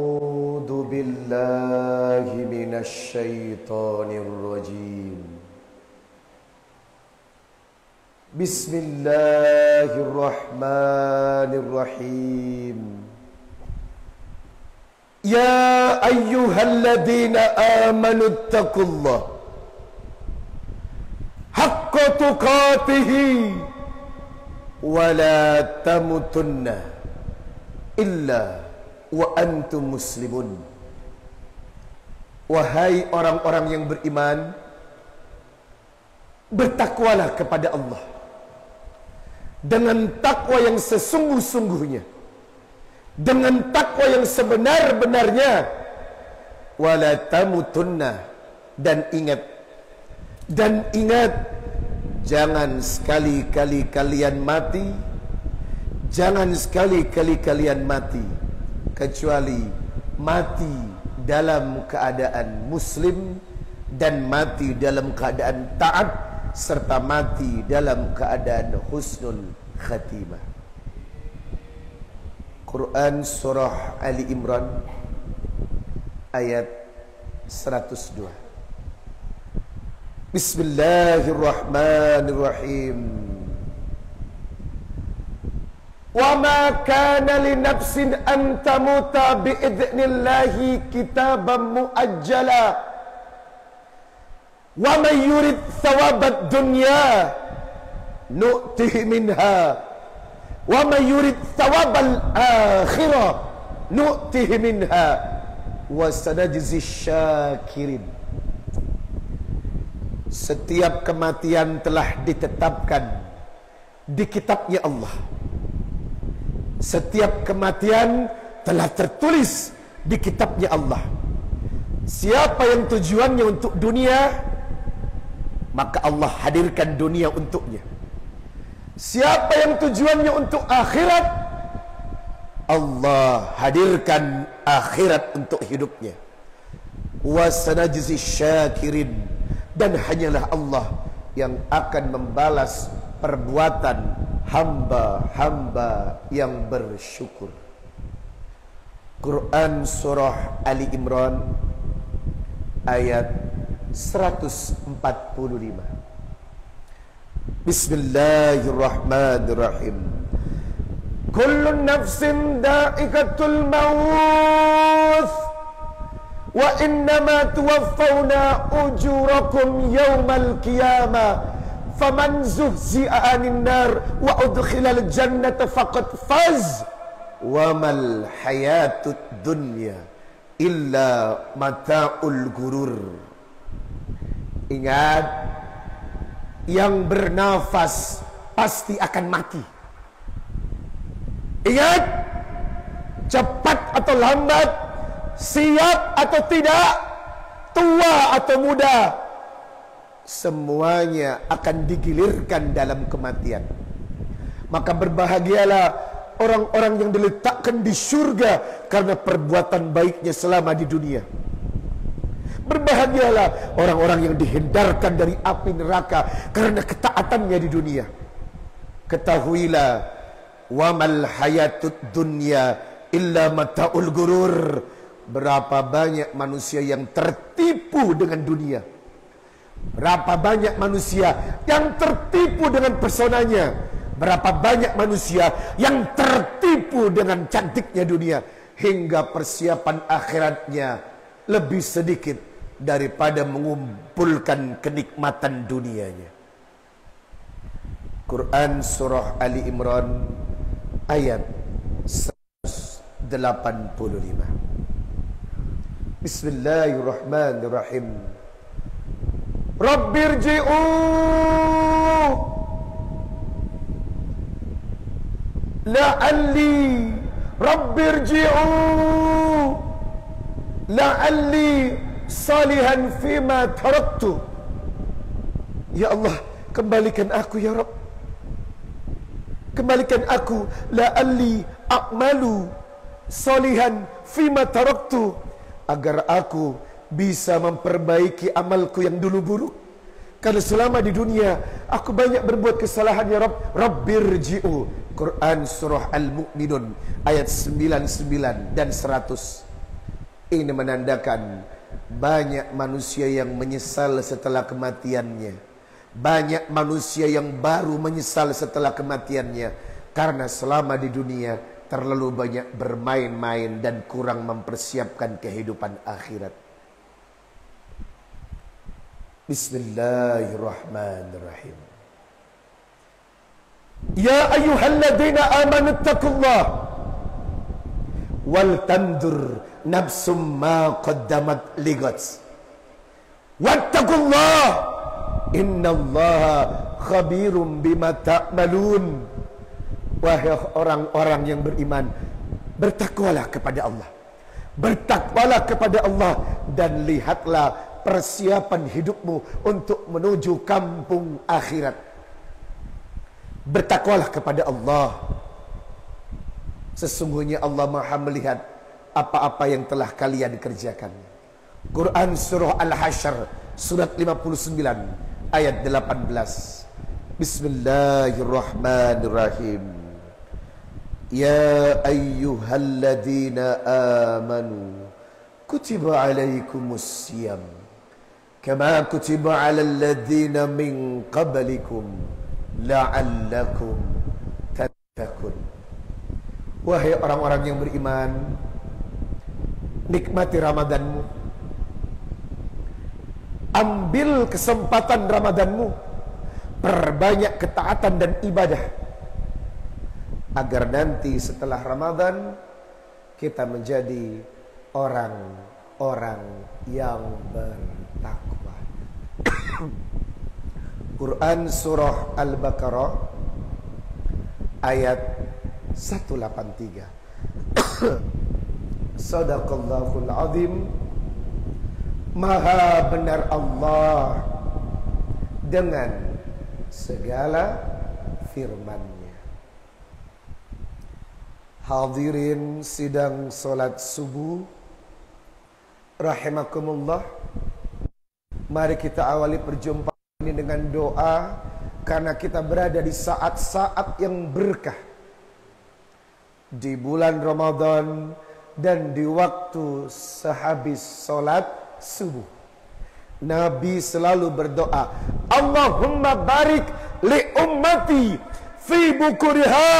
أعوذ بالله من الشيطان الرجيم. بسم الله الرحمن الرحيم. يا أيها الذين آمنوا اتقوا الله حق تقاته ولا تموتن إلا wa antum muslimun. Wahai orang-orang yang beriman, bertakwalah kepada Allah dengan takwa yang sesungguh-sungguhnya, dengan takwa yang sebenar-benarnya. Wala tamutunna, dan ingat, jangan sekali-kali kalian mati, jangan sekali-kali kalian mati kecuali mati dalam keadaan muslim dan mati dalam keadaan taat serta mati dalam keadaan husnul khatimah. Quran surah Ali Imran ayat 102. Bismillahirrahmanirrahim. وَمَا كَانَ لِنَفْسٍ أَن تَمُوتَ بِإِذْنِ اللَّهِ كِتَابًا مُؤَجَّلًا وَمَن يُرِدْ ثَوَابَ الدُّنْيَا نُؤْتِهِ مِنْهَا وَمَن يُرِدْ ثَوَابَ الْآخِرَةِ نُؤْتِهِ مِنْهَا وَسَنَجْزِي الشَّاكِرِينَ. Setiap kematian telah ditetapkan di kitabnya Allah. Setiap kematian telah tertulis di kitabnya Allah. Siapa yang tujuannya untuk dunia, maka Allah hadirkan dunia untuknya. Siapa yang tujuannya untuk akhirat, Allah hadirkan akhirat untuk hidupnya. Wasanajzi syakirin, dan hanyalah Allah yang akan membalas perbuatan hamba-hamba yang bersyukur. Quran surah Ali Imran ayat 145. Bismillahirrahmanirrahim. Kullu nafsin dha'iqatul maut wa innama tuwaffawna ujurakum yawmal qiyamah faman zuhzi'a 'anil nar wa udkhilal jannata faqad faz wa mal hayatud dunya illa mata'ul gurur. Ingat, yang bernafas pasti akan mati. Ingat, cepat atau lambat, siap atau tidak, tua atau muda, semuanya akan digilirkan dalam kematian. Maka berbahagialah orang-orang yang diletakkan di surga karena perbuatan baiknya selama di dunia. Berbahagialah orang-orang yang dihindarkan dari api neraka karena ketaatannya di dunia. Ketahuilah, wamal hayatud dunya illa mata'ul gurur. Berapa banyak manusia yang tertipu dengan dunia. Berapa banyak manusia yang tertipu dengan pesonanya. Berapa banyak manusia yang tertipu dengan cantiknya dunia, hingga persiapan akhiratnya lebih sedikit daripada mengumpulkan kenikmatan dunianya. Quran surah Ali Imran ayat 185. Bismillahirrahmanirrahim. Rabbirji'u la'alli salihan fima taraktu. Ya Allah, kembalikan aku ya Rabb. Kembalikan aku, la'alli a'malu salihan fima taraktu, agar aku bisa memperbaiki amalku yang dulu buruk. Karena selama di dunia aku banyak berbuat kesalahan ya Rabb. Rabbirji'u. Quran surah Al-Mu'minun ayat 99 dan 100. Ini menandakan banyak manusia yang menyesal setelah kematiannya. Banyak manusia yang baru menyesal setelah kematiannya, karena selama di dunia terlalu banyak bermain-main dan kurang mempersiapkan kehidupan akhirat. Bismillahirrahmanirrahim. Ya ayyuhalladzina amanu taqullah wal tandur nafsum ma qaddamat ligat wattaqullah innallaha khabirum bima ta'malun. Wahai orang-orang yang beriman, bertakwalah kepada Allah. Bertakwalah kepada Allah dan lihatlah persiapan hidupmu untuk menuju kampung akhirat. Bertakwalah kepada Allah. Sesungguhnya Allah Maha melihat apa-apa yang telah kalian kerjakan. Quran Surah Al-Hasyr surat 59 ayat 18. Bismillahirrahmanirrahim. Ya ayyuhalladzina amanu kutiba alaikumus siyam kama kutiba alal ladzina min qablikum la'allakum tattaqun. Wahai orang-orang yang beriman, nikmati Ramadanmu. Ambil kesempatan Ramadanmu, perbanyak ketaatan dan ibadah, agar nanti setelah Ramadan kita menjadi orang-orang yang bertakwa. Quran Surah Al-Baqarah ayat 183. Sadaqallahul azim. Maha benar Allah dengan segala firman-Nya. Hadirin sidang solat subuh rahimakumullah. Mari kita awali perjumpaan ini dengan doa, karena kita berada di saat-saat yang berkah di bulan Ramadan dan di waktu sehabis solat subuh. Nabi selalu berdoa, Allahumma barik li ummati fi bukuriha.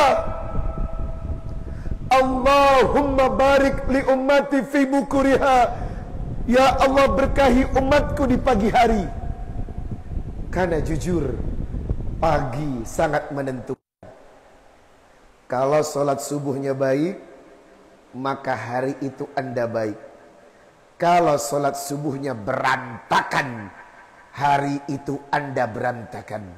Allahumma barik li ummati fi bukuriha. Ya Allah, berkahi umatku di pagi hari. Karena jujur, pagi sangat menentukan. Kalau sholat subuhnya baik, maka hari itu Anda baik. Kalau sholat subuhnya berantakan, hari itu Anda berantakan.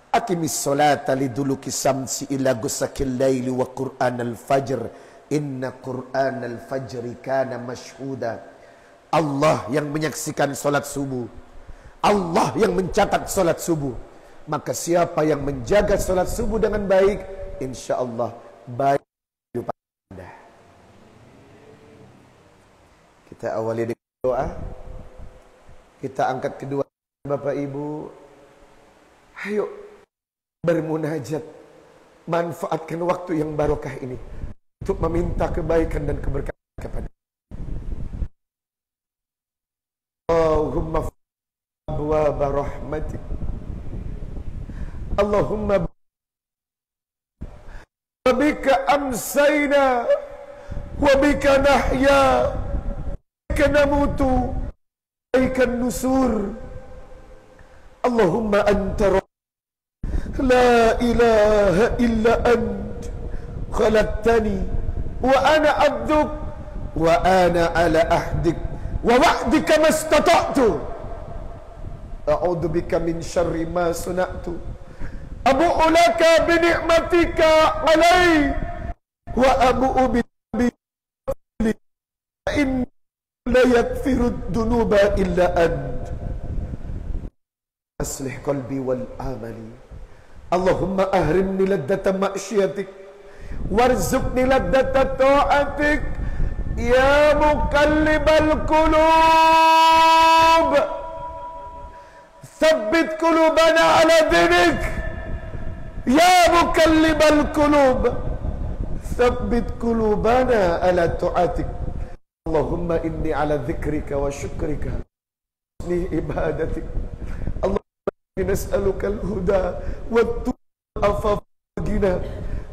Aqimis sholata liduluki samsi ila gusakil laili wa Qur'an al-fajr. Inna Qur'an al-fajri kana mashhuda. Allah yang menyaksikan sholat subuh, Allah yang mencatat sholat subuh. Maka siapa yang menjaga sholat subuh dengan baik, insya Allah baik hidup Anda. Kita awali dengan doa. Kita angkat kedua Bapak Ibu. Ayo bermunajat. Manfaatkan waktu yang barokah ini untuk meminta kebaikan dan keberkahan kepada Allahumma abwaaba rahmatik. Allahumma wabika amsayna wabika nahya wabika namutu wabika nusur. Allahumma anta la ilaha illa ant khalaqtani wa ana abduk wa ana ala ahdik wa wa'dika mastata'tu a'udzu bika min syarri ma sana'tu abu'u laka bi ni'matika 'alai wa abu'u bi in la yaghfiru dhunuba illa ant aslih qalbi wal amali. Allahumma ahrimni laddata ma'syiatik warzuqni laddata ta'atik ya muqallibal qulub tsabbit qulubana ala dinik ya muqallibal qulub tsabbit qulubana ala ta'atik. Allahumma inni ala dzikrika wa syukrika ni ibadatik. Allahumma inni nas'aluka al-huda wat-tuqa faqina.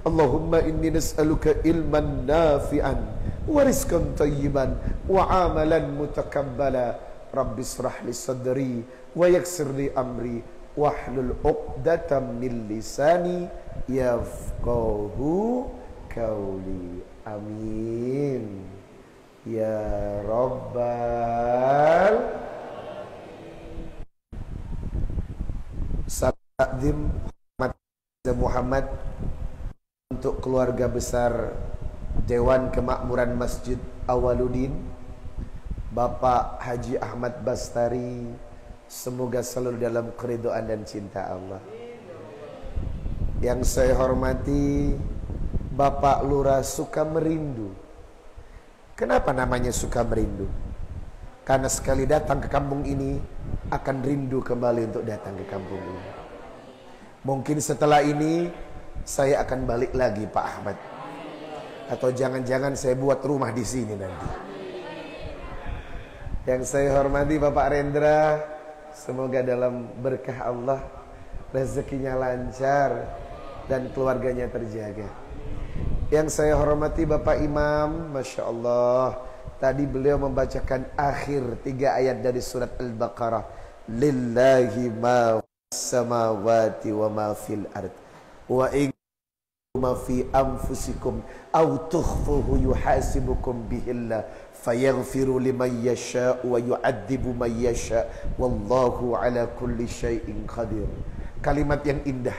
Allahumma inni nas'aluka ilman nafi'an wa rizqan tayyiban wa amalan mutakabbala. Rabbi israh li sadri wa yassir li amri wahlul 'uqdatam min lisani yafqahu qawli. Amin ya rabbal Salam Muhammad untuk keluarga besar Dewan Kemakmuran Masjid Awaluddin, Bapak Haji Ahmad Bastari, semoga selalu dalam keridhaan dan cinta Allah. Yang saya hormati Bapak Lurah Sukamerindu. Kenapa namanya Sukamerindu? Karena sekali datang ke kampung ini akan rindu kembali untuk datang ke kampung ini. Mungkin setelah ini saya akan balik lagi Pak Ahmad. Atau jangan-jangan saya buat rumah di sini nanti. Yang saya hormati Bapak Rendra, semoga dalam berkah Allah rezekinya lancar dan keluarganya terjaga. Yang saya hormati Bapak Imam, Masya Allah, tadi beliau membacakan akhir 3 ayat dari surat Al-Baqarah. Lillahi ma samawati wa ma fil ard wa in ma fi anfusikum aw tukhfuhu yuhasibukum bihillah fayaghfiru liman yasha wa yu'adzibu man yasha wallahu ala kulli syai'in qadir. Kalimat yang indah.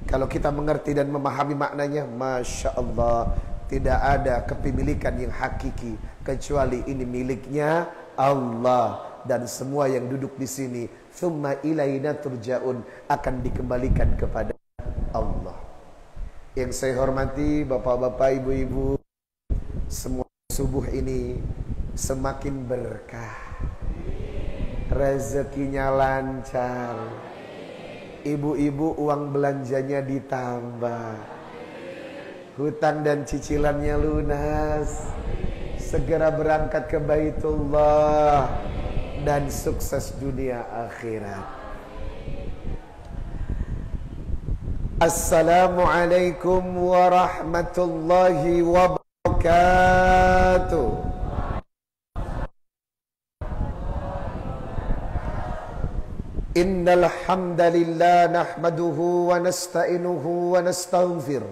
Kalau kita mengerti dan memahami maknanya, Masya Allah, tidak ada kepemilikan yang hakiki kecuali ini miliknya Allah, dan semua yang duduk di sini thumma ilaina turja'un akan dikembalikan kepada Allah. Yang saya hormati bapak-bapak, ibu-ibu, semua subuh ini semakin berkah, rezekinya lancar, ibu-ibu uang belanjanya ditambah, hutang dan cicilannya lunas, segera berangkat ke Baitullah, dan sukses dunia akhirat. Assalamualaikum warahmatullahi wabarakatuh. Innal hamdalillah nahmaduhu wa nasta'inuhu wa nastaghfir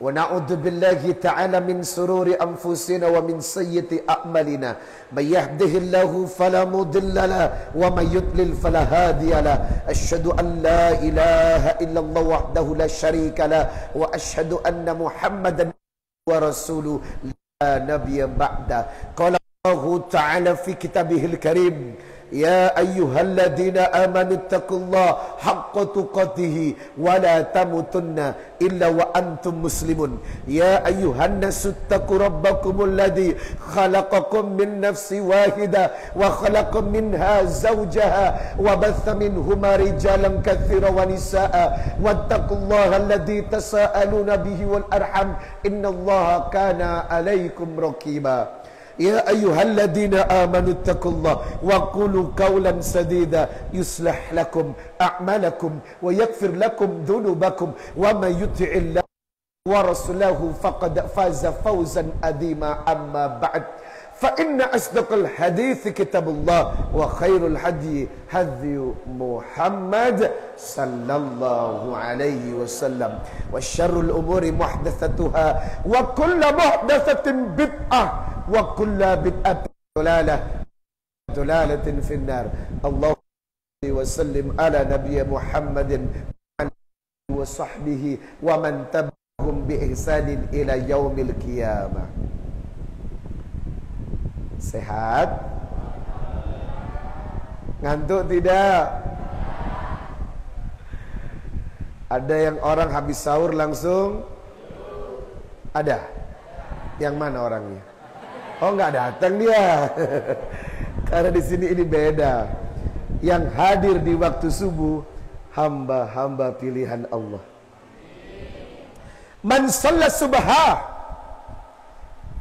wa na'udzu billahi ta'ala min sururi anfusina wa min sayyiati a'malina. May yahdihillahu fala mudilla lahu wa may yudlil fala hadiya lahu. Asyhadu an la ilaha illallah wahdahu la syarika lahu wa asyhadu anna Muhammadan wa rasuluhu la nabiyya ba'da. Qala Allah ta'ala fi kitabihil karim, Ya ayyuhalladzina amanu taqullaha haqqa tuqatih wa la tamutunna illa wa antum muslimun. Ya ayyuhan nasu taqu rabbakumul ladzi khalaqakum min nafsin wahidah wa khalaqam minha zawjaha wa batha minhuma rijalan katsiran wa nisaa wattaqullaha alladzi tasaaluna bihi wal arham innallaha kana 'alaikum raqiba. Ya ayyuhalladzina amanu taqullaha wa qulu qawlan sadida yuslih lakum a'malakum wa yaghfir lakum dhunubakum wa may yuti'illah wa rasulahu faqad faza fawzan adhima. Amma ba'd, fa inna asdaqal hadithi kitabullah wa khairul hadi hadyu Muhammad sallallahu alaihi wasallam wa syarrul umuri muhdatsatuha wa kullu muhdatsatin bid'ah wa kullu bid'atin dhalalatin finnar. Allahumma wa sallim ala nabiyyi Muhammadin wa sahbihi wa man tabi'ahum bi ihsanin ila yaumil qiyamah. Sehat? Ngantuk tidak? Ada yang orang habis sahur langsung? Ada? Yang mana orangnya? Oh, nggak datang dia. Karena di sini ini beda. Yang hadir di waktu subuh hamba-hamba pilihan Allah. Man shalla subha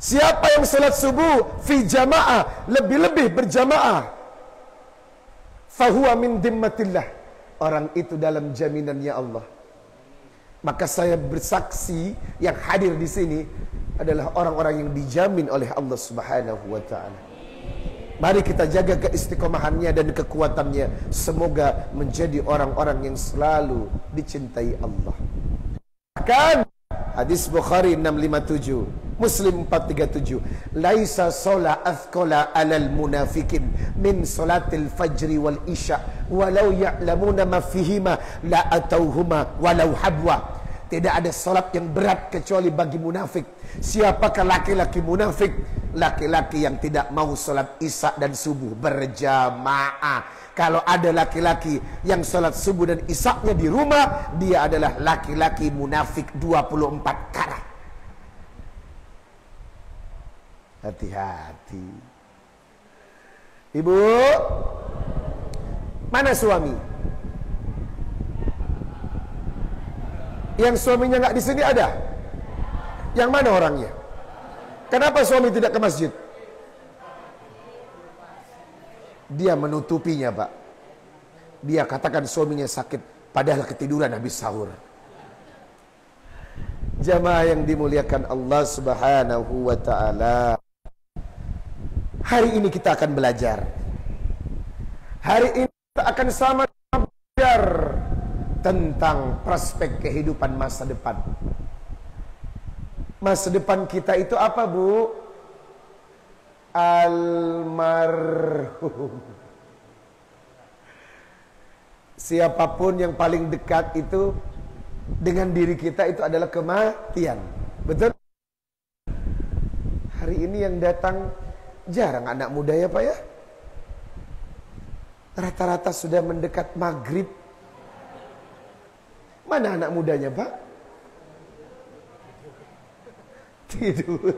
Siapa yang salat subuh fi jamaah, lebih-lebih berjamaah, fahuwa min dhimmatillah, orang itu dalam jaminannya Allah. Maka saya bersaksi yang hadir di sini adalah orang-orang yang dijamin oleh Allah Subhanahu wa taala. Mari kita jaga keistiqomahannya dan kekuatannya. Semoga menjadi orang-orang yang selalu dicintai Allah. Bahkan hadis Bukhari 657, Muslim 437, laisa sholat athqala alal munafikin min salatil fajri wal isya walau ya'lamuna ma fihima la atauhuma walau habwa. Tidak ada salat yang berat kecuali bagi munafik. Siapakah laki-laki munafik? Laki-laki yang tidak mau salat isya dan subuh berjamaah. Kalau ada laki-laki yang salat subuh dan isya-nya di rumah, dia adalah laki-laki munafik 24 karat. Hati-hati. Ibu, mana suami? Yang suaminya nggak di sini ada? Yang mana orangnya? Kenapa suami tidak ke masjid? Dia menutupinya, Pak. Dia katakan suaminya sakit, padahal ketiduran habis sahur. Jamaah yang dimuliakan Allah Subhanahu wa taala. Hari ini kita akan belajar. Hari ini kita akan sama belajar tentang prospek kehidupan masa depan. Masa depan kita itu apa, Bu? Almarhum. Siapapun yang paling dekat itu dengan diri kita itu adalah kematian. Betul? Hari ini yang datang jarang anak muda ya, Pak ya? Rata-rata sudah mendekat maghrib. Mana anak mudanya, Pak? Tidur.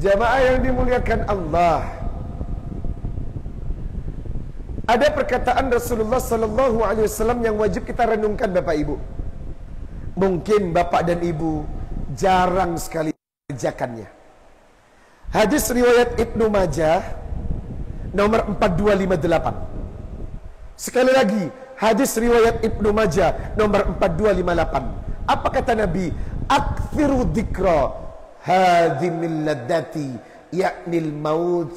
Jamaah yang dimuliakan Allah. Ada perkataan Rasulullah sallallahu alaihi wasallam yang wajib kita renungkan, Bapak Ibu. Mungkin Bapak dan Ibu jarang sekali mengerjakannya. Hadis riwayat Ibnu Majah nomor 4258. Sekali lagi, hadis riwayat Ibnu Majah nomor 4258. Apa kata Nabi? Aktsiru dzikra hadhimil ladati yaknil maut.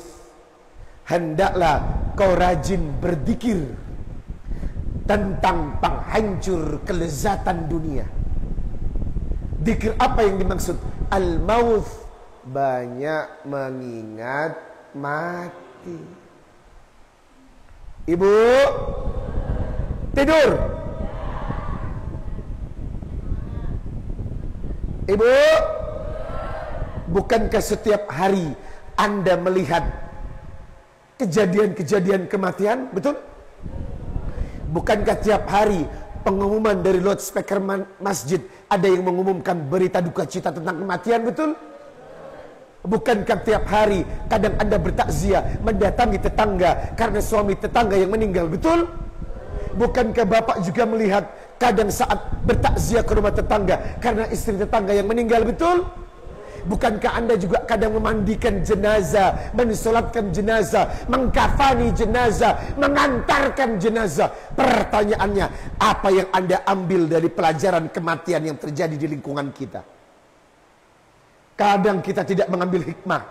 Hendaklah kau rajin berzikir tentang penghancur kelezatan dunia. Zikir apa yang dimaksud? Al-maut, banyak mengingat mati. Ibu tidur. Ibu, bukankah setiap hari Anda melihat kejadian-kejadian kematian? Betul? Bukankah tiap hari pengumuman dari loudspeaker masjid ada yang mengumumkan berita duka cita tentang kematian? Betul? Bukankah tiap hari kadang Anda bertakziah mendatangi tetangga karena suami tetangga yang meninggal? Betul? Bukankah Bapak juga melihat kadang saat bertakziah ke rumah tetangga karena istri tetangga yang meninggal? Betul? Bukankah Anda juga kadang memandikan jenazah, mensolatkan jenazah, mengkafani jenazah, mengantarkan jenazah? Pertanyaannya, apa yang Anda ambil dari pelajaran kematian yang terjadi di lingkungan kita? Kadang kita tidak mengambil hikmah.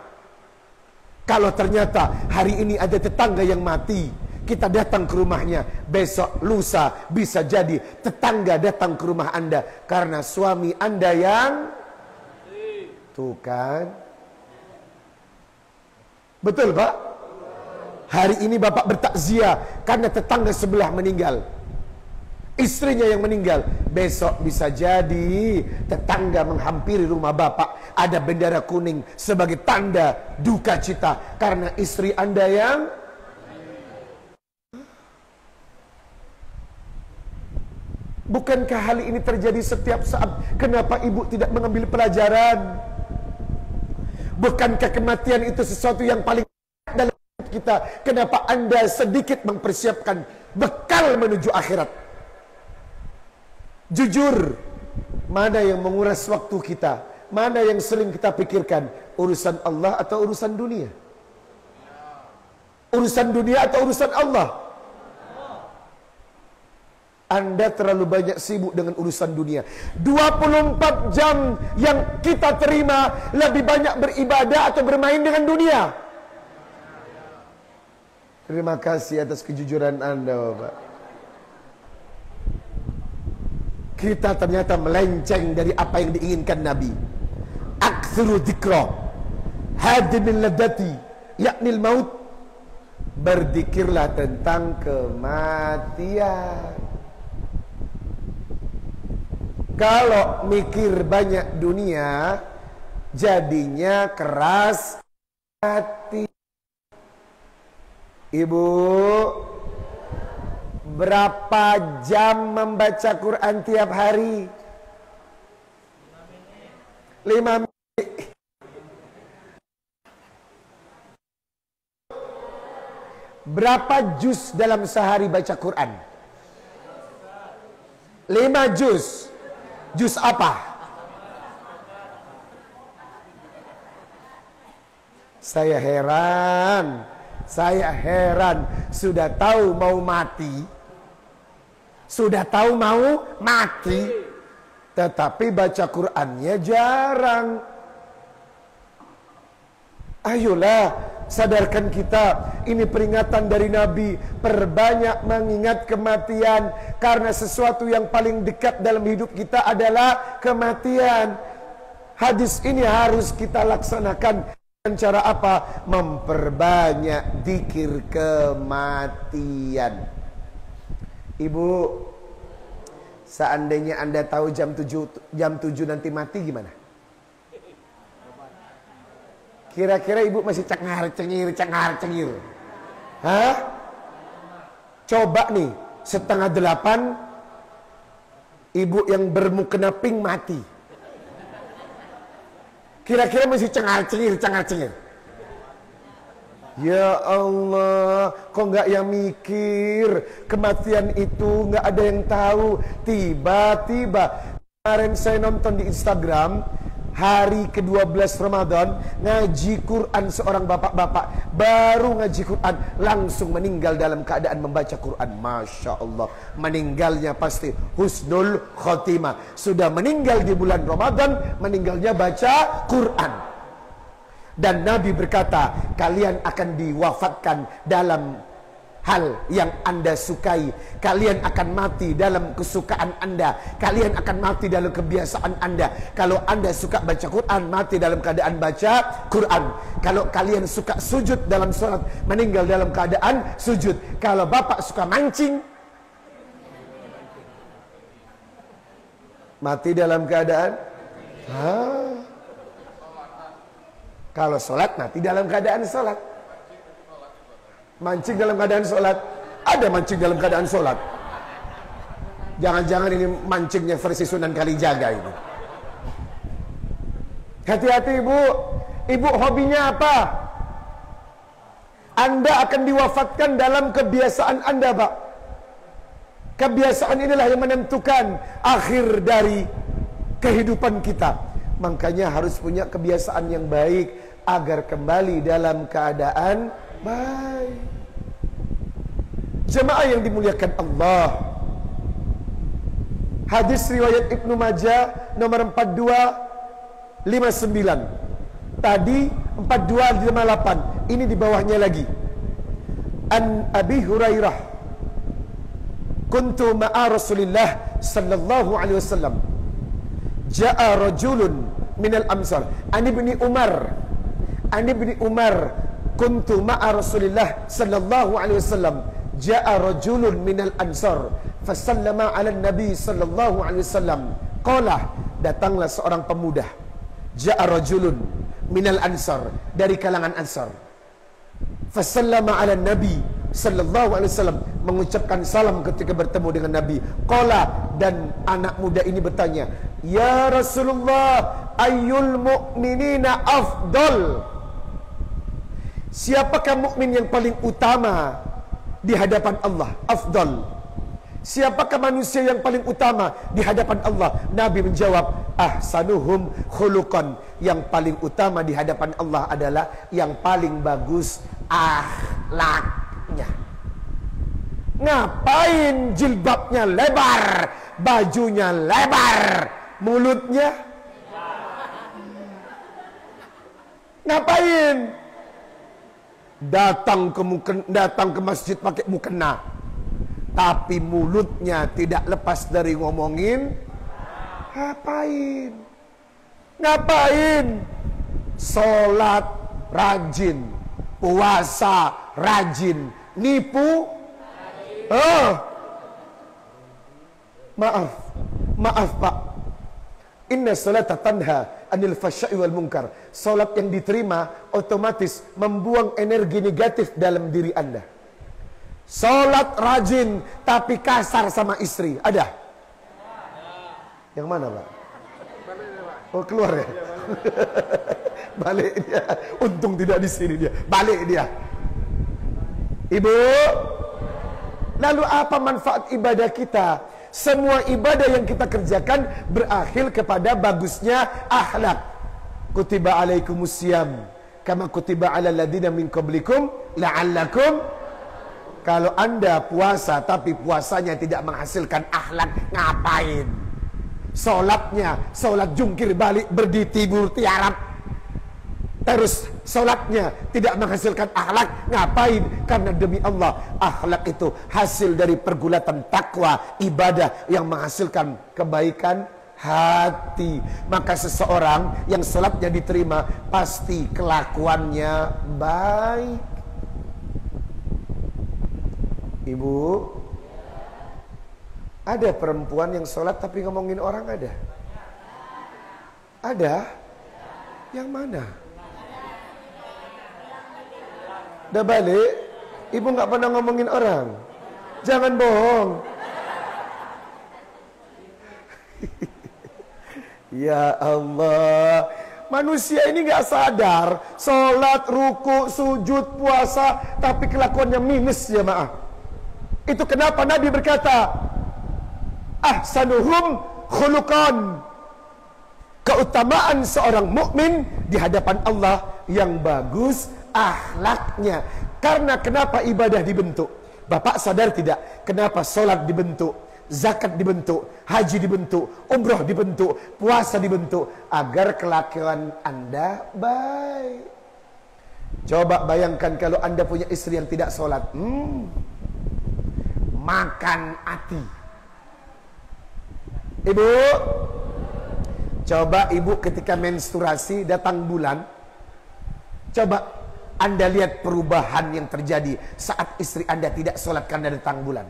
Kalau ternyata hari ini ada tetangga yang mati, kita datang ke rumahnya, besok lusa bisa jadi tetangga datang ke rumah Anda karena suami Anda yang tuh kan. Betul, Pak? Hari ini Bapak bertakziah karena tetangga sebelah meninggal, istrinya yang meninggal. Besok bisa jadi tetangga menghampiri rumah Bapak, ada bendera kuning sebagai tanda duka cita karena istri Anda yang. Bukankah hal ini terjadi setiap saat? Kenapa ibu tidak mengambil pelajaran? Bukankah kematian itu sesuatu yang paling dalam hidup kita? Kenapa Anda sedikit mempersiapkan bekal menuju akhirat? Jujur, mana yang menguras waktu kita? Mana yang sering kita pikirkan? Urusan Allah atau urusan dunia? Urusan dunia atau urusan Allah? Anda terlalu banyak sibuk dengan urusan dunia. 24 jam yang kita terima lebih banyak beribadah atau bermain dengan dunia. Terima kasih atas kejujuran Anda, Bapak. Kita ternyata melenceng dari apa yang diinginkan Nabi. Aktsiru dzikra hadimil ladati yaknil maut. Berzikirlah tentang kematian. Kalau mikir banyak dunia, jadinya keras hati. Ibu, berapa jam membaca Quran tiap hari? 5 menit. Berapa juz dalam sehari baca Quran? 5 juz. Juz apa? Saya heran. Sudah tahu mau mati, tetapi baca Qurannya jarang. Ayolah, sadarkan kita, ini peringatan dari Nabi. Perbanyak mengingat kematian, karena sesuatu yang paling dekat dalam hidup kita adalah kematian. Hadis ini harus kita laksanakan. Dengan cara apa? Memperbanyak zikir kematian. Ibu, seandainya Anda tahu jam 7 nanti mati gimana? Kira-kira ibu masih cengar-cengir. Hah? Coba nih, 7:30 ibu yang bermukena pink mati. Kira-kira masih cengar-cengir. Ya Allah, kok nggak yang mikir? Kematian itu nggak ada yang tahu. Tiba-tiba kemarin saya nonton di Instagram, hari ke-12 Ramadan, ngaji Quran seorang bapak-bapak, baru ngaji Quran langsung meninggal dalam keadaan membaca Quran. Masya Allah, meninggalnya pasti husnul khotimah. Sudah meninggal di bulan Ramadan, meninggalnya baca Quran. Dan Nabi berkata, kalian akan diwafatkan dalam hal yang Anda sukai. Kalian akan mati dalam kesukaan Anda. Kalian akan mati dalam kebiasaan Anda. Kalau Anda suka baca Quran, mati dalam keadaan baca Quran. Kalau kalian suka sujud dalam sholat, meninggal dalam keadaan sujud. Kalau bapak suka mancing, mati dalam keadaan kalau sholat, mati dalam keadaan sholat. Mancing dalam keadaan sholat. Ada mancing dalam keadaan sholat. Jangan-jangan ini mancingnya versi Sunan Kalijaga ini. Hati-hati ibu. Ibu hobinya apa? Anda akan diwafatkan dalam kebiasaan Anda, Pak. Kebiasaan inilah yang menentukan akhir dari kehidupan kita. Makanya harus punya kebiasaan yang baik agar kembali dalam keadaan baik. Jemaah yang dimuliakan Allah, hadis riwayat Ibnu Majah nomor 4259. Tadi 4258. Ini di bawahnya lagi. An Abi Hurairah, kuntu ma'a Rasulillah sallallahu alaihi wasallam. Ja'a rajulun minal amsar. An ibni Umar, kuntu ma'a Rasulillah sallallahu alaihi wasallam. Ja'a rajulun minal ansar fasallama 'ala Nabi sallallahu alaihi wasallam. Qala, datanglah seorang pemuda. Ja'a rajulun minal ansar, dari kalangan Ansar. Fasallama 'ala Nabi sallallahu alaihi wasallam, mengucapkan salam ketika bertemu dengan Nabi. Qala, dan anak muda ini bertanya, ya Rasulullah, ayyul mu'minina afdal? Siapakah mukmin yang paling utama di hadapan Allah? Afdal. Siapakah manusia yang paling utama di hadapan Allah? Nabi menjawab, ahsanuhum khuluqan. Yang paling utama di hadapan Allah adalah yang paling bagus akhlaknya. Ngapain jilbabnya lebar, bajunya lebar, mulutnya? Ngapain? Datang ke masjid pakai mukena, tapi mulutnya tidak lepas dari ngomongin. Ngapain? Ngapain? Sholat rajin, puasa rajin, nipu. Oh, maaf Pak. Inna salata tanha anil fahsya'i wal munkar. Salat yang diterima otomatis membuang energi negatif dalam diri Anda. Salat rajin tapi kasar sama istri, ada? Yang mana, Pak? Oh, keluar ya? Balik dia. Untung tidak di sini dia. Balik dia. Ibu, lalu apa manfaat ibadah kita? Semua ibadah yang kita kerjakan berakhir kepada bagusnya akhlak. Kutiba alaikumusiyam kama kutiba alal ladina min qablikum la'allakum. Kalau Anda puasa tapi puasanya tidak menghasilkan akhlak, ngapain? Solatnya solat jungkir balik berditibur tiarap, terus solatnya tidak menghasilkan akhlak, ngapain? Karena demi Allah, akhlak itu hasil dari pergulatan takwa, ibadah yang menghasilkan kebaikan hati. Maka seseorang yang solatnya diterima pasti kelakuannya baik. Ibu, ada perempuan yang solat tapi ngomongin orang, ada? Ada? Yang mana? Udah balik? Ibu nggak pernah ngomongin orang. Jangan bohong. Ya Allah, manusia ini nggak sadar. Sholat, ruku, sujud, puasa, tapi kelakuannya minus ya maaf. Itu kenapa Nabi berkata, ahsanuhum khuluqan. Keutamaan seorang mukmin di hadapan Allah yang bagus akhlaknya. Karena kenapa ibadah dibentuk? Bapak sadar tidak? Kenapa sholat dibentuk, zakat dibentuk, haji dibentuk, umroh dibentuk, puasa dibentuk? Agar kelakuan Anda baik. Coba bayangkan kalau Anda punya istri yang tidak sholat, makan hati. Ibu, coba ibu ketika menstruasi datang bulan, coba Anda lihat perubahan yang terjadi saat istri Anda tidak sholat karena datang bulan.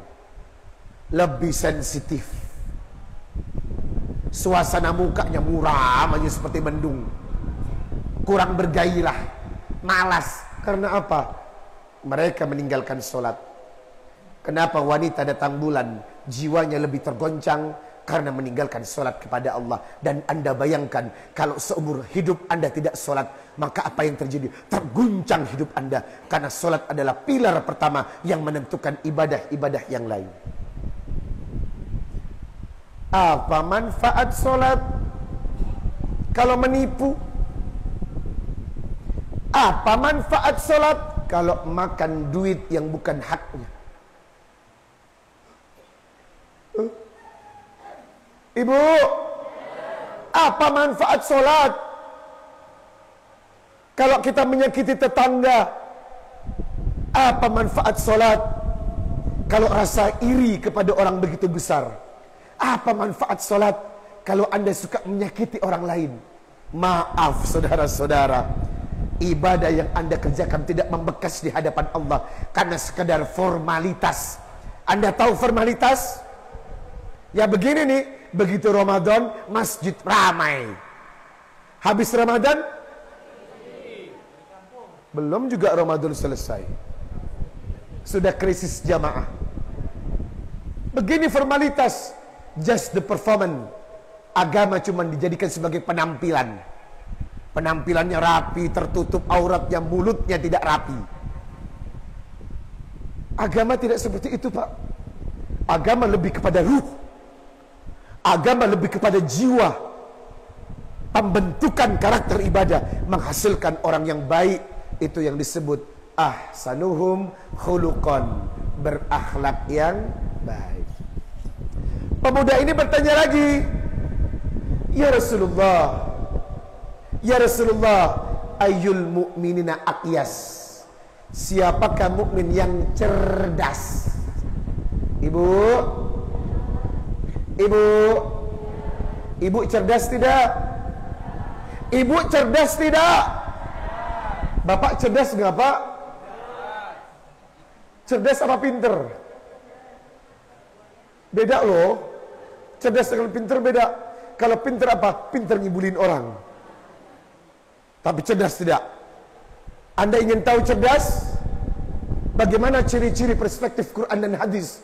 Lebih sensitif, suasana mukanya muram aja seperti mendung, kurang bergairah, malas. Karena apa? Mereka meninggalkan sholat. Kenapa wanita datang bulan jiwanya lebih tergoncang? Karena meninggalkan sholat kepada Allah. Dan Anda bayangkan kalau seumur hidup Anda tidak sholat, maka apa yang terjadi? Terguncang hidup Anda. Karena sholat adalah pilar pertama yang menentukan ibadah-ibadah yang lain. Apa manfaat sholat kalau menipu? Apa manfaat sholat kalau makan duit yang bukan haknya? Ibu, apa manfaat sholat kalau kita menyakiti tetangga? Apa manfaat sholat kalau rasa iri kepada orang begitu besar? Apa manfaat sholat kalau Anda suka menyakiti orang lain? Maaf saudara-saudara, ibadah yang Anda kerjakan tidak membekas di hadapan Allah karena sekadar formalitas. Anda tahu formalitas? Ya begini nih, begitu Ramadan masjid ramai. Habis Ramadan belum juga Ramadan selesai, sudah krisis jamaah. Begini formalitas, just the performance. Agama cuma dijadikan sebagai penampilan. Penampilannya rapi, tertutup auratnya, mulutnya tidak rapi. Agama tidak seperti itu, Pak. Agama lebih kepada ruh. Agama lebih kepada jiwa. Pembentukan karakter ibadah menghasilkan orang yang baik. Itu yang disebut ahsanuhum khuluqan, berakhlak yang baik. Pemuda ini bertanya lagi, ya Rasulullah, ayyul mu'minina aqyas, siapakah mukmin yang cerdas? Ibu cerdas tidak? Ibu cerdas tidak? Bapak cerdas nggak, Pak? Cerdas apa pinter? Beda loh. Cerdas dengan pinter beda. Kalau pinter apa? Pinter ngibulin orang. Tapi cerdas tidak. Anda ingin tahu cerdas? Bagaimana ciri-ciri perspektif Quran dan hadis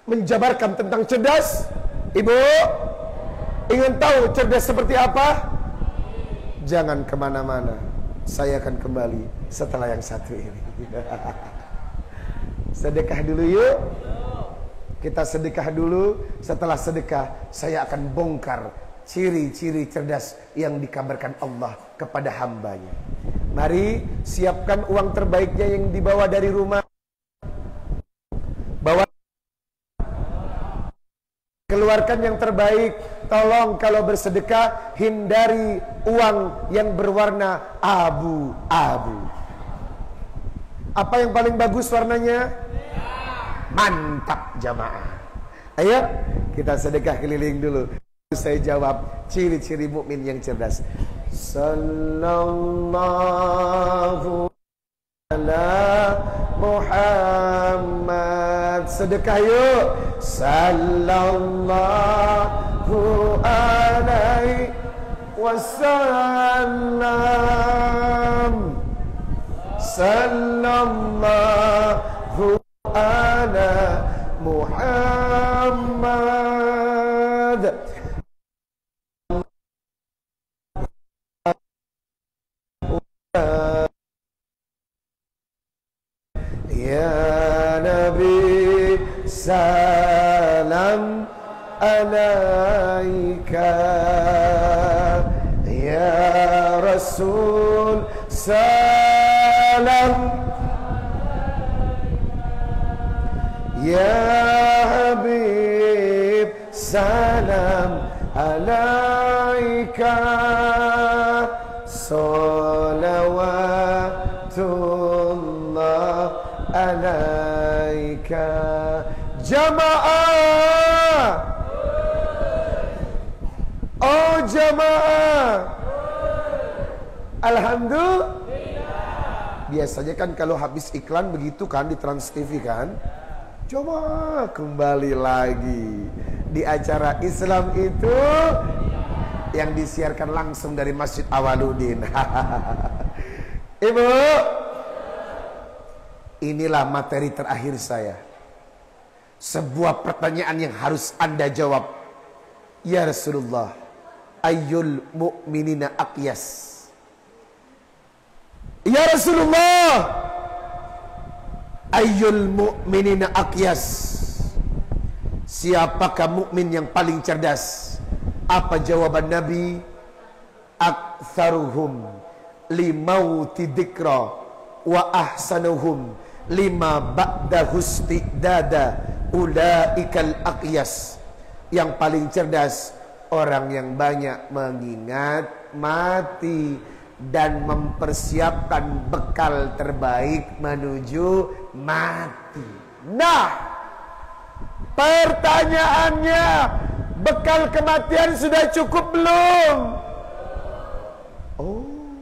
menjabarkan tentang cerdas? Ibu ingin tahu cerdas seperti apa? Jangan kemana-mana. Saya akan kembali setelah yang satu ini. Sedekah dulu yuk. Kita sedekah dulu. Setelah sedekah, saya akan bongkar ciri-ciri cerdas yang dikabarkan Allah kepada hambanya. Mari siapkan uang terbaiknya yang dibawa dari rumah. Bawa, keluarkan yang terbaik. Tolong kalau bersedekah hindari uang yang berwarna abu-abu. Apa yang paling bagus warnanya? Mantap jamaah. Ayo kita sedekah keliling dulu. Saya jawab ciri-ciri mukmin yang cerdas. Sallallahu ala Muhammad. Sedekah yuk. Sallallahu alaihi wasallam. Sallallahu ala Muhammad. Ya Nabi salam alaika, ya Rasul salam, ya Habib salam alaika, salawatullah alaika. Jamaah, oh jamaah, alhamdulillah. Biasanya kan kalau habis iklan begitu kan di Trans TV kan. Coba kembali lagi di acara Islam itu yang disiarkan langsung dari Masjid Awaludin. Ibu, inilah materi terakhir saya. Sebuah pertanyaan yang harus Anda jawab. Ya Rasulullah, ayyul mu'minina aqyas. Ya Rasulullah, ayyul mu'minina aqyas, siapakah mukmin yang paling cerdas? Apa jawaban Nabi? Aktsaruhum limauti dzikra wa ahsanuhum lima ba'da hustidada ulaikal aqyas. Yang paling cerdas orang yang banyak mengingat mati dan mempersiapkan bekal terbaik menuju mati. Nah, pertanyaannya, bekal kematian sudah cukup belum? Oh,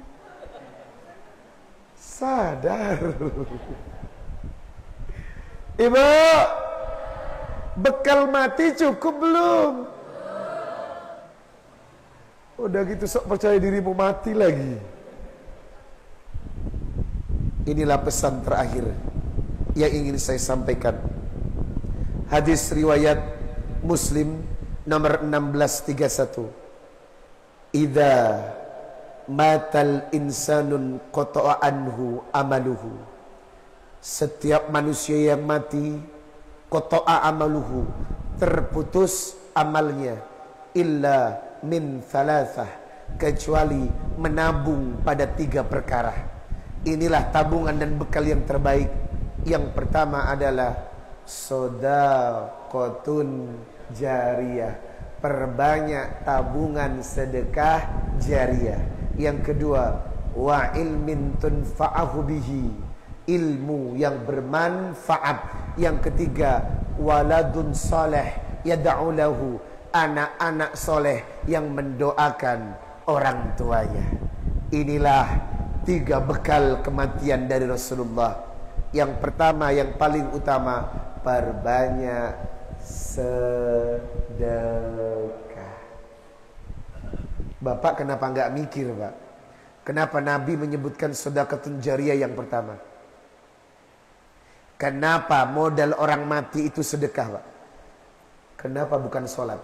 sadar. Ibu, bekal mati cukup belum? Udah gitu sok percaya dirimu mati lagi. Inilah pesan terakhir yang ingin saya sampaikan. Hadis riwayat Muslim nomor 1631. Idza matal insanun qata'a anhu amaluhu. Setiap manusia yang mati qata'a amaluhu, terputus amalnya, illa min thalathah, kecuali menabung pada 3 perkara. Inilah tabungan dan bekal yang terbaik. Yang pertama adalah shadaqatun jariyah, perbanyak tabungan sedekah jariyah. Yang kedua, wa ilmin tunfa'ahu bihi, ilmu yang bermanfaat. Yang ketiga, waladun saleh yad'u lahu, anak-anak soleh yang mendoakan orang tuanya. Inilah 3 bekal kematian dari Rasulullah. Yang pertama, yang paling utama, perbanyak sedekah. Bapak kenapa enggak mikir, Pak? Kenapa Nabi menyebutkan sedekatun jariyah yang pertama? Kenapa modal orang mati itu sedekah, Pak? Kenapa bukan sholat?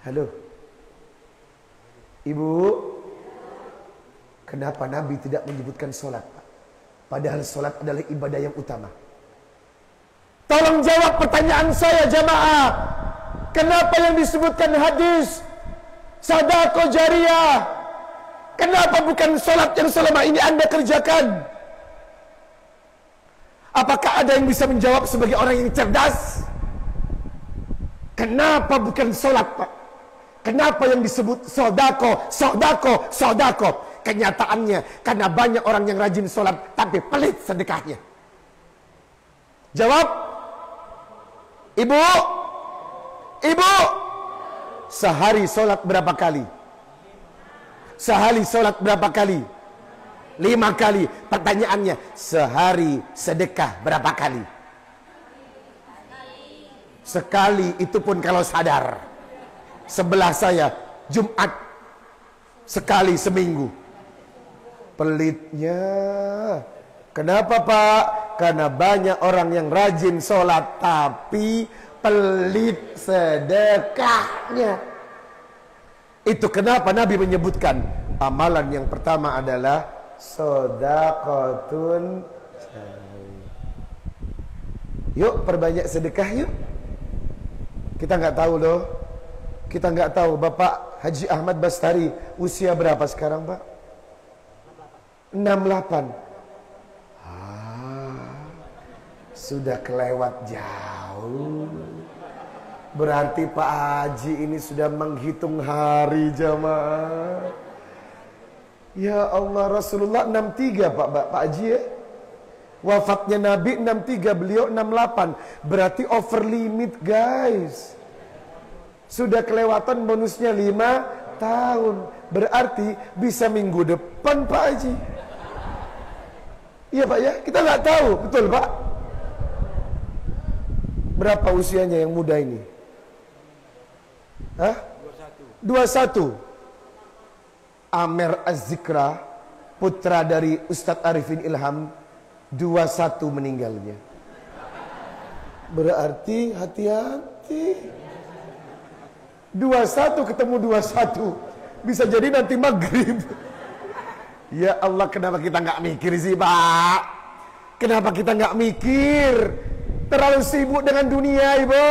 Halo Ibu, kenapa Nabi tidak menyebutkan sholat, Pak? Padahal sholat adalah ibadah yang utama. Tolong jawab pertanyaan saya, jamaah. Kenapa yang disebutkan hadis sedekah jariyah? Kenapa bukan sholat yang selama ini Anda kerjakan? Apakah ada yang bisa menjawab sebagai orang yang cerdas? Kenapa bukan sholat, Pak? Kenapa yang disebut sodako? Kenyataannya karena banyak orang yang rajin sholat tapi pelit sedekahnya. Jawab, Ibu. Sehari sholat berapa kali? Sehari sholat berapa kali? 5 kali. Pertanyaannya, sehari sedekah berapa kali? Sekali, itu pun kalau sadar. Sebelah saya, Jumat sekali seminggu. Pelitnya. Kenapa, Pak? Karena banyak orang yang rajin sholat tapi pelit sedekahnya. Itu kenapa Nabi menyebutkan amalan yang pertama adalah shadaqatun jariyah. Yuk perbanyak sedekah yuk. Kita nggak tahu loh. Kita nggak tahu Bapak Haji Ahmad Bastari usia berapa sekarang, Pak? 68. Sudah kelewat jauh. Berarti Pak Haji ini sudah menghitung hari, jamaah. Ya Allah, Rasulullah 63 Pak Haji ya. Wafatnya Nabi 63, beliau 68. Berarti over limit, guys. Sudah kelewatan bonusnya 5 tahun. Berarti bisa minggu depan Pak Haji. Iya Pak ya, kita nggak tahu, betul Pak. Berapa usianya yang muda ini? Hah? 21. Amer Az-Zikra, putra dari Ustadz Arifin Ilham, 21 meninggalnya. Berarti hati-hati. 21 ketemu 21. Bisa jadi nanti maghrib. Ya Allah, kenapa kita nggak mikir sih, Pak? Kenapa kita nggak mikir? Terlalu sibuk dengan dunia, Ibu.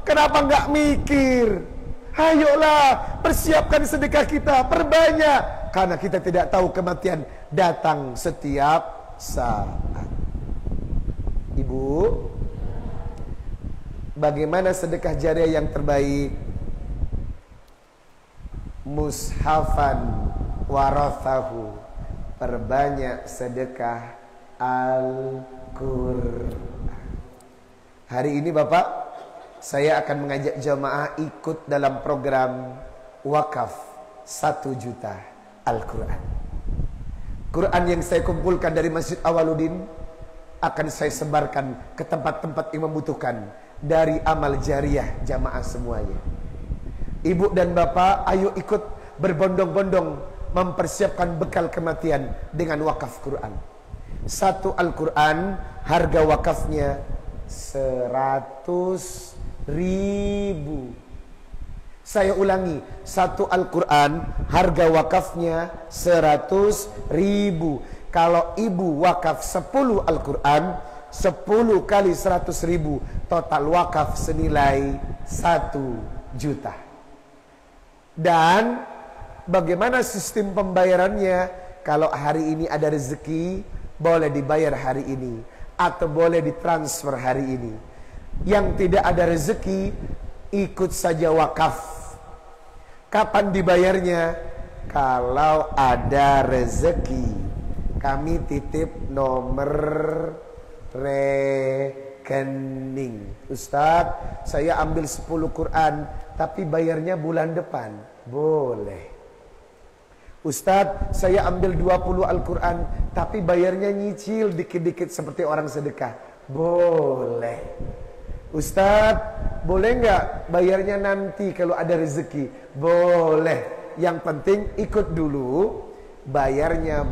Kenapa nggak mikir? Ayolah, persiapkan sedekah kita, perbanyak. Karena kita tidak tahu kematian datang setiap saat. Ibu, bagaimana sedekah jariah yang terbaik? Mushafan warathahu, perbanyak sedekah Al-Qur'an. Hari ini Bapak, saya akan mengajak jamaah ikut dalam program wakaf 1 juta Al-Quran. Quran yang saya kumpulkan dari Masjid Awaludin akan saya sebarkan ke tempat-tempat yang membutuhkan dari amal jariah jamaah semuanya. Ibu dan bapak, ayo ikut berbondong-bondong mempersiapkan bekal kematian dengan wakaf Quran. 1 Al-Quran harga wakafnya 100.000. Saya ulangi, 1 Al-Quran harga wakafnya 100.000. Kalau ibu wakaf 10 Al-Quran, 10 kali 100.000, total wakaf senilai 1 juta. Dan bagaimana sistem pembayarannya? Kalau hari ini ada rezeki, boleh dibayar hari ini, atau boleh ditransfer hari ini. Yang tidak ada rezeki, ikut saja wakaf. Kapan dibayarnya? Kalau ada rezeki. Kami titip nomor rekening. Ustadz, saya ambil 10 Quran, tapi bayarnya bulan depan. Boleh. Ustadz, saya ambil 20 Al-Quran, tapi bayarnya nyicil dikit-dikit seperti orang sedekah. Boleh. Ustadz, boleh nggak bayarnya nanti kalau ada rezeki? Boleh. Yang penting ikut dulu, bayarnya